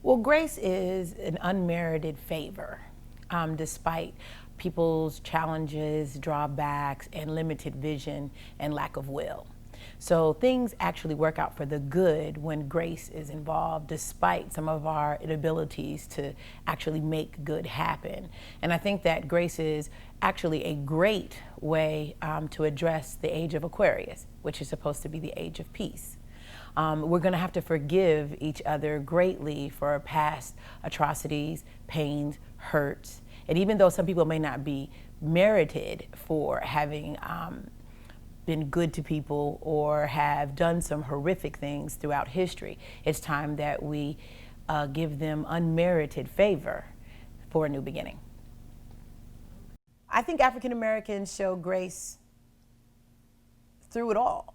Well, grace is an unmerited favor, despite people's challenges, drawbacks, and limited vision and lack of will. So things actually work out for the good when grace is involved, despite some of our inabilities to actually make good happen. And I think that grace is actually a great way to address the age of Aquarius, which is supposed to be the age of peace. We're going to have to forgive each other greatly for our past atrocities, pains, hurts. And even though some people may not be merited for having been good to people or have done some horrific things throughout history, it's time that we give them unmerited favor for a new beginning. I think African Americans show grace through it all.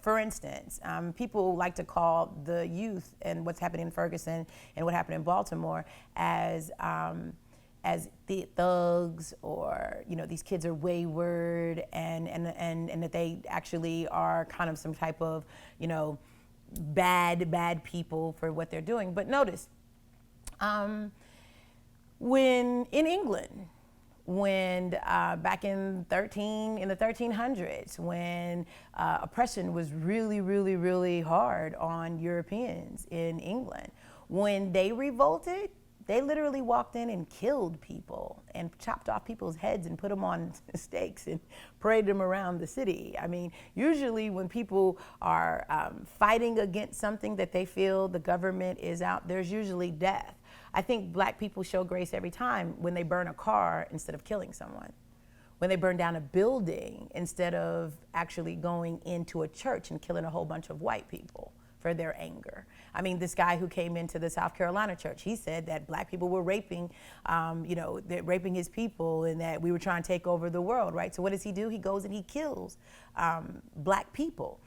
For instance, people like to call the youth and what's happening in Ferguson and what happened in Baltimore as the thugs, or these kids are wayward, and that they actually are kind of some type of bad people for what they're doing. But notice, when in England, when back in the 1300s, when oppression was really hard on Europeans in England, when they revolted, they literally walked in and killed people and chopped off people's heads and put them on stakes and paraded them around the city. I mean, usually when people are fighting against something that they feel the government is out, there's usually death. I think Black people show grace every time when they burn a car instead of killing someone, when they burn down a building instead of actually going into a church and killing a whole bunch of white people for their anger. I mean, this guy who came into the South Carolina church, he said that Black people were raping, they're raping his people, and that we were trying to take over the world, right? So what does he do? He goes and he kills Black people.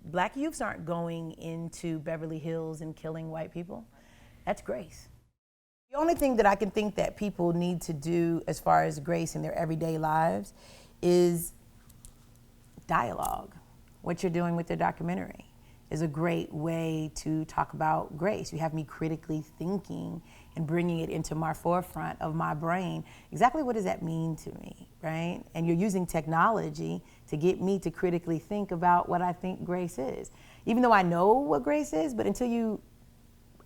Black youths aren't going into Beverly Hills and killing white people. That's grace. The only thing that I can think that people need to do as far as grace in their everyday lives is dialogue. What you're doing with the documentary is a great way to talk about grace. You have me critically thinking and bringing it into my forefront of my brain. Exactly what does that mean to me, right? And you're using technology to get me to critically think about what I think grace is. Even though I know what grace is, but until you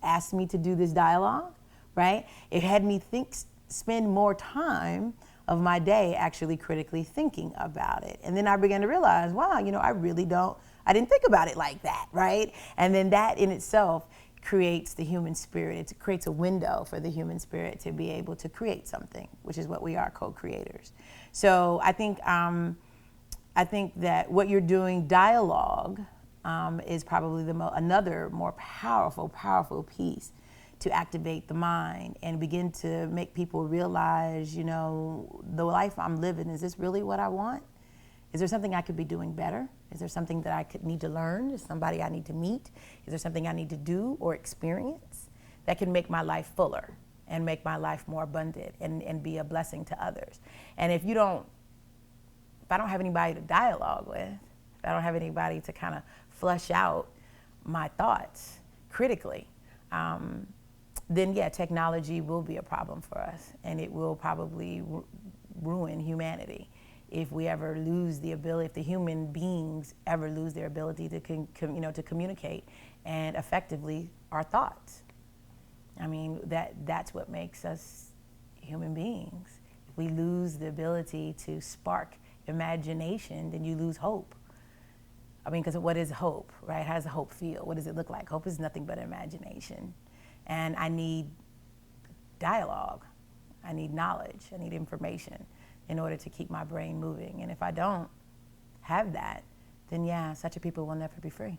asked me to do this dialogue, right? It had me spend more time of my day actually critically thinking about it. And then I began to realize, wow, I didn't think about it like that, right? And then that in itself creates the human spirit. It creates a window for the human spirit to be able to create something, which is what we are, co-creators. So I think that what you're doing, dialogue, is probably another more powerful piece to activate the mind and begin to make people realize, the life I'm living, is this really what I want? Is there something I could be doing better? Is there something that I could need to learn? Is somebody I need to meet? Is there something I need to do or experience that can make my life fuller and make my life more abundant and be a blessing to others? And if I don't have anybody to dialogue with, if I don't have anybody to kind of flush out my thoughts critically, then yeah, technology will be a problem for us, and it will probably ruin humanity if we ever lose the ability, if the human beings ever lose their ability to to communicate and effectively our thoughts. I mean, that's what makes us human beings. If we lose the ability to spark imagination, then you lose hope. I mean, because what is hope, right? How does hope feel? What does it look like? Hope is nothing but imagination. And I need dialogue. I need knowledge. I need information in order to keep my brain moving. And if I don't have that, then yeah, such a people will never be free.